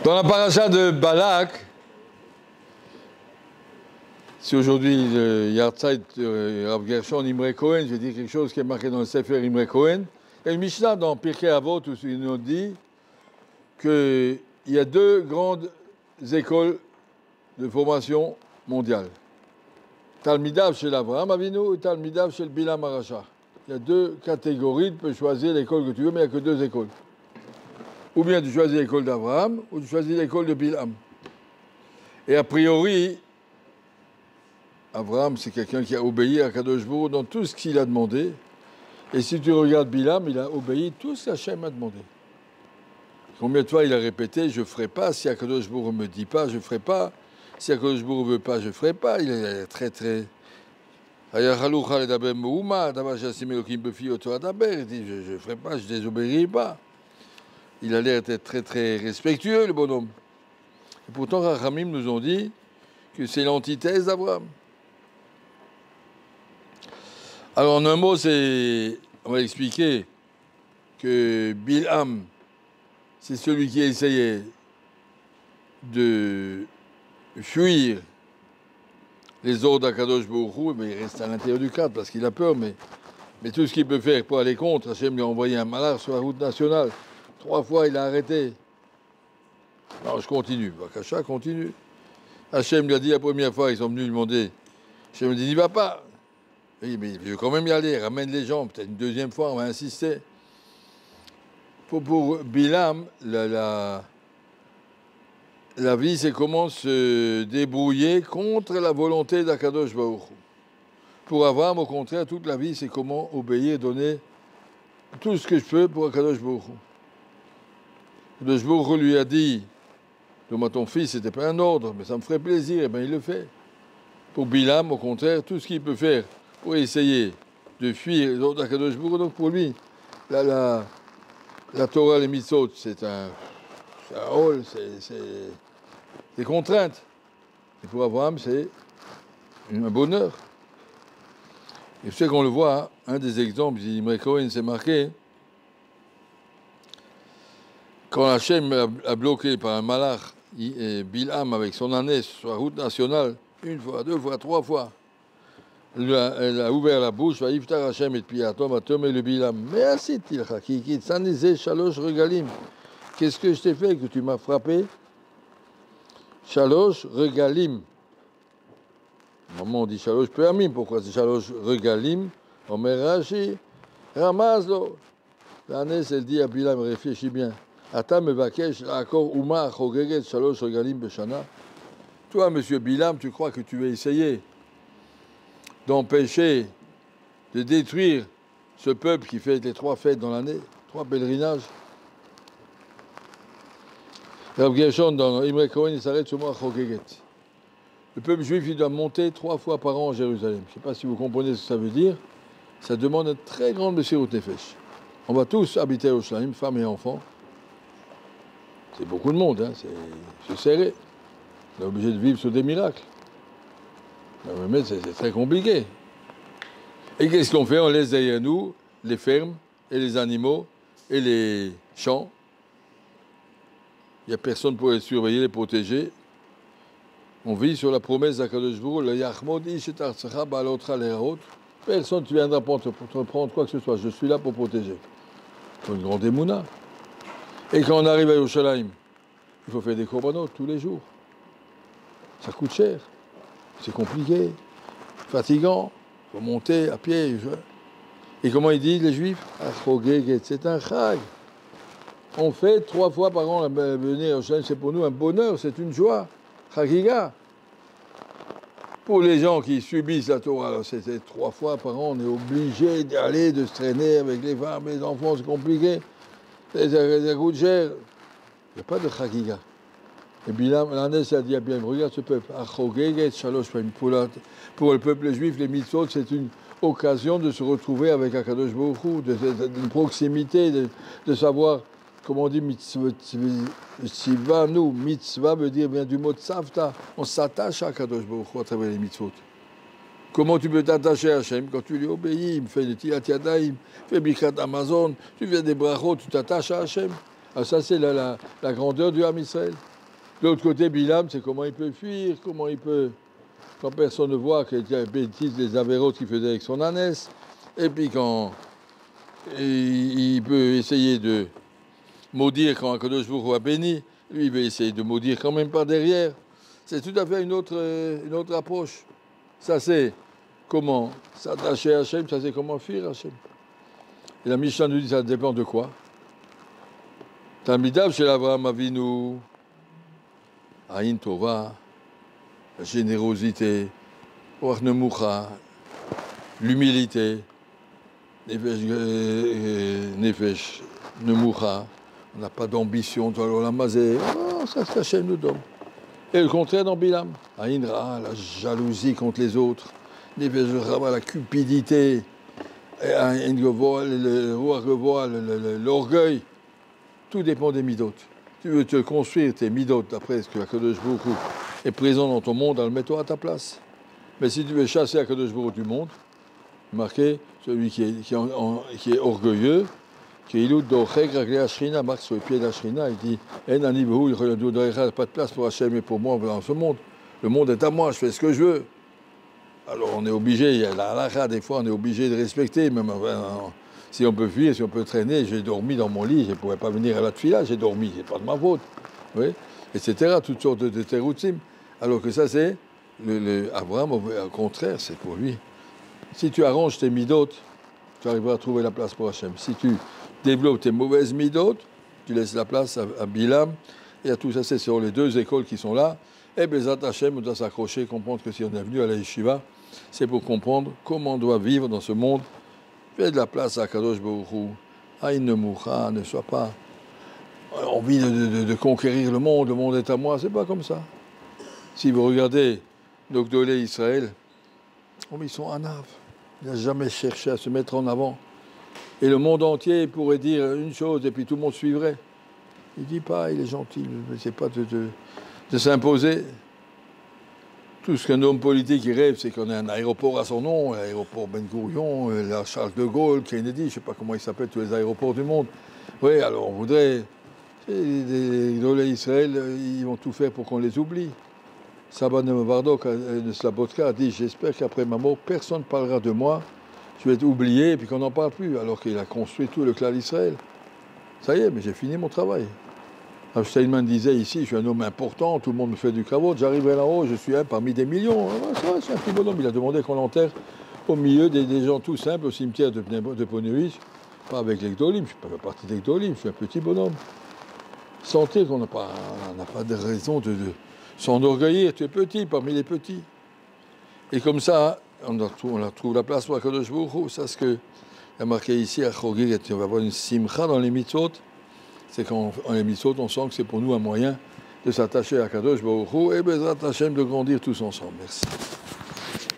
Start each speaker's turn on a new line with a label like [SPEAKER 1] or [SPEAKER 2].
[SPEAKER 1] Dans la paracha de Balak, si aujourd'hui le Yartzeit Rav Gershon Imre Cohen, je vais dire quelque chose qui est marqué dans le Sefer Imre Cohen, il y a une Mishnah dans Pirkei Avot où il nous dit qu'il y a deux grandes écoles de formation mondiale. Talmidav chez l'Avraham Avinu et Talmidav chez le Bilam Aracha. Il y a deux catégories, tu peux choisir l'école que tu veux, mais il n'y a que deux écoles. Ou bien tu choisis l'école d'Abraham, ou tu choisis l'école de Bilam. Et a priori, Abraham, c'est quelqu'un qui a obéi à Kadosh Baruch dans tout ce qu'il a demandé. Et si tu regardes Bilam, il a obéi tout ce qu'Hachem a demandé. Combien de fois il a répété, je ne ferai pas, si Kadosh Baruch ne me dit pas, je ne ferai pas. Si Kadosh Baruch ne veut pas, je ne ferai pas. Il est très, très... Il dit, je ne ferai pas, je ne désobéirai pas. Il a l'air d'être très, très respectueux, le bonhomme. Et pourtant, Rachamim nous ont dit que c'est l'antithèse d'Abraham. Alors, en un mot, on va expliquer que Bilham, c'est celui qui a essayé de fuir les ordres d'Akadosh Baruch Hu, mais il reste à l'intérieur du cadre parce qu'il a peur, mais tout ce qu'il peut faire pour aller contre, Hachem lui a envoyé un malheur sur la route nationale. 3 fois, il a arrêté. Non, je continue. Bakasha continue. Hachem lui a dit la première fois, ils sont venus lui demander. Hachem lui dit, n'y va pas. Oui, mais il veut quand même y aller. Ramène les gens. Peut-être une deuxième fois, on va insister. Pour Bilam, la vie, c'est comment se débrouiller contre la volonté d'Akadosh Baruch Hu. Pour Abraham, au contraire, toute la vie, c'est comment obéir, donner tout ce que je peux pour Akadosh Baruch Hu. Akadosh Baruch Hu lui a dit, donne-moi ton fils, c'était pas un ordre, mais ça me ferait plaisir, et bien il le fait. Pour Bilam, au contraire, tout ce qu'il peut faire pour essayer de fuir les ordres d'Akadosh Baruch Hu, donc pour lui, la Torah, les mitzvot, c'est un rôle, c'est des contraintes. Et pour Abraham, c'est un bonheur. Et je sais qu'on le voit, hein, un des exemples, Imre Cohen, c'est marqué, quand Hachem a bloqué par un malach Bilham avec son ânesse sur la route nationale, 1 fois, 2 fois, 3 fois, elle a ouvert la bouche, va Yiftar Hachem et Piatom, va tomber le Bilham. Mais assis, qui t'anisait Shalosh Regalim. Qu'est-ce que je t'ai fait que tu m'as frappé? Shalosh Regalim. Maman, on dit Shalosh Permim. Pourquoi c'est Shalosh Regalim? Omer Rashi, Ramazlo. L'ânesse, elle dit à Bilham, réfléchis bien. Ata mevakesh akor uma chogeget shalosh regalim beshana. Toi, monsieur Bilam, tu crois que tu vas essayer d'empêcher, de détruire ce peuple qui fait les 3 fêtes dans l'année, 3 pèlerinages. Rav Gershon, dans Imre Cohen, il s'arrête sur moi chogeget. Le peuple juif, il doit monter 3 fois par an à Jérusalem. Je ne sais pas si vous comprenez ce que ça veut dire. Ça demande une très grande mesirut nefesh. On va tous habiter au Yerushalayim, femmes et enfants. C'est beaucoup de monde, hein, c'est serré. On est obligé de vivre sur des miracles. Mais c'est très compliqué. Et qu'est-ce qu'on fait? On laisse derrière nous les fermes et les animaux et les champs. Il n'y a personne pour les surveiller, les protéger. On vit sur la promesse d'Akadosh Baruch Hu, personne ne viendra pour te prendre quoi que ce soit. Je suis là pour protéger. C'est une grande émouna. Et quand on arrive à Yerushalayim, il faut faire des korbanot tous les jours. Ça coûte cher. C'est compliqué, fatigant. Il faut monter à pied. Et comment ils disent, les Juifs? C'est un chag. On fait 3 fois par an venir à Yerushalayim. C'est pour nous un bonheur, c'est une joie. Chagiga. Pour les gens qui subissent la Torah, c'est 3 fois par an. On est obligé d'aller, de se traîner avec les femmes, les enfants, c'est compliqué. Ça coûte cher. Il n'y a pas de chagiga. Et Bilam, l'ânesse a dit à Bilam, regarde ce peuple. Pour le peuple juif, les mitzvot, c'est une occasion de se retrouver avec Akadosh Baruch Hu, d'une proximité, de savoir, comment on dit mitzvah, mitzvah veut dire bien du mot tzavta. On s'attache à Akadosh Baruch Hu à travers les mitzvot. Comment tu peux t'attacher à Hachem quand tu lui obéis? Il me fait des tilat yadayim, fait Birkat Amazon, tu fais des brachot, tu t'attaches à Hachem. Alors ça, c'est la grandeur du Ham Israël. De l'autre côté, Bilam, c'est comment il peut fuir, comment il peut, quand personne ne voit qu'il y a bêtises, les avérotes qu'il faisait avec son ânesse, et puis quand il peut essayer de maudire quand Akadosh Baruch Hu a béni, lui il veut essayer de maudire quand même par derrière. C'est tout à fait une autre approche. Ça c'est comment s'attacher à Hachem, ça c'est comment fuir Hachem. Et la Mishnah nous dit ça dépend de quoi. Talmidav chez Avraham Avinu, Aïn Tova, la générosité, Orach Nemucha, l'humilité, Nefesh Nemucha, on n'a pas d'ambition, ça c'est Hachem nous donne. Et le contraire dans Bilam, Aïn Ra, la jalousie contre les autres, Nefesh Rava, la cupidité, Aïn Gavoa, l'orgueil, tout dépend des midotes. Tu veux te construire tes midotes d'après ce que Akadosh Baruch Hu est présent dans ton monde, mets-toi à ta place. Mais si tu veux chasser Akadosh Baruch Hu du monde, marqué celui qui est orgueilleux, qui est ilout d'orchek raglé Ashrina, marque sur les pieds d'Ashrina, il dit En ani behu, il n'y a pas de place pour Hachem et pour moi dans ce monde. Le monde est à moi, je fais ce que je veux. Alors on est obligé, il y a la halakha, des fois on est obligé de respecter, même si on peut fuir, si on peut traîner, j'ai dormi dans mon lit, je ne pourrais pas venir à la tefila, j'ai dormi, c'est pas de ma faute, oui, etc. Toutes sortes de teroutim. Alors que ça c'est, Abraham, au contraire, c'est pour lui. Si tu arranges tes midotes, tu arriveras à trouver la place pour Hachem. Si tu développes tes mauvaises midotes, tu laisses la place à Bilam et à tout ça. C'est sur les deux écoles qui sont là. Et Bezat Hachem, on doit s'accrocher, comprendre que si on est venu à la yeshiva, c'est pour comprendre comment on doit vivre dans ce monde. Fais de la place à Kadosh Baruch Hu. Aïn Nemucha, ne sois pas envie de conquérir le monde est à moi, c'est pas comme ça. Si vous regardez nos Gdolei Israël, ils sont anav. Il n'a jamais cherché à se mettre en avant. Et le monde entier pourrait dire une chose et puis tout le monde suivrait. Il ne dit pas, il est gentil, ne essaie pas de s'imposer. Tout ce qu'un homme politique rêve, c'est qu'on ait un aéroport à son nom, l'aéroport Ben Gurion, la Charles de Gaulle, Kennedy, je ne sais pas comment ils s'appellent tous les aéroports du monde. Oui, alors on voudrait. Les Gdolei Israël, ils vont tout faire pour qu'on les oublie. Saba Nemavardok de Slabotka a dit j'espère qu'après ma mort, personne ne parlera de moi, je vais être oublié et puis qu'on n'en parle plus, alors qu'il a construit tout le clan d'Israël. Ça y est, mais j'ai fini mon travail. Steinman disait ici, je suis un homme important, tout le monde me fait du kavod, j'arriverai là-haut, je suis un parmi des millions. C'est un petit bonhomme, il a demandé qu'on l'enterre au milieu des gens tout simples au cimetière de Ponevis, pas avec les Gdolim, je ne suis pas partie des Gdolim, je suis un petit bonhomme. Sentez qu'on n'a pas de raison de s'enorgueillir, tu es petit parmi les petits. Et comme ça, on trouve la place pour Akadosh Baruch Hu. Ça, ce qu'il a marqué ici à Chogig, on va avoir une simcha dans les mitzvot. C'est qu'en les mitzvot, on sent que c'est pour nous un moyen de s'attacher à Akadosh Baruch Hu et Bezrat Hashem de grandir tous ensemble. Merci.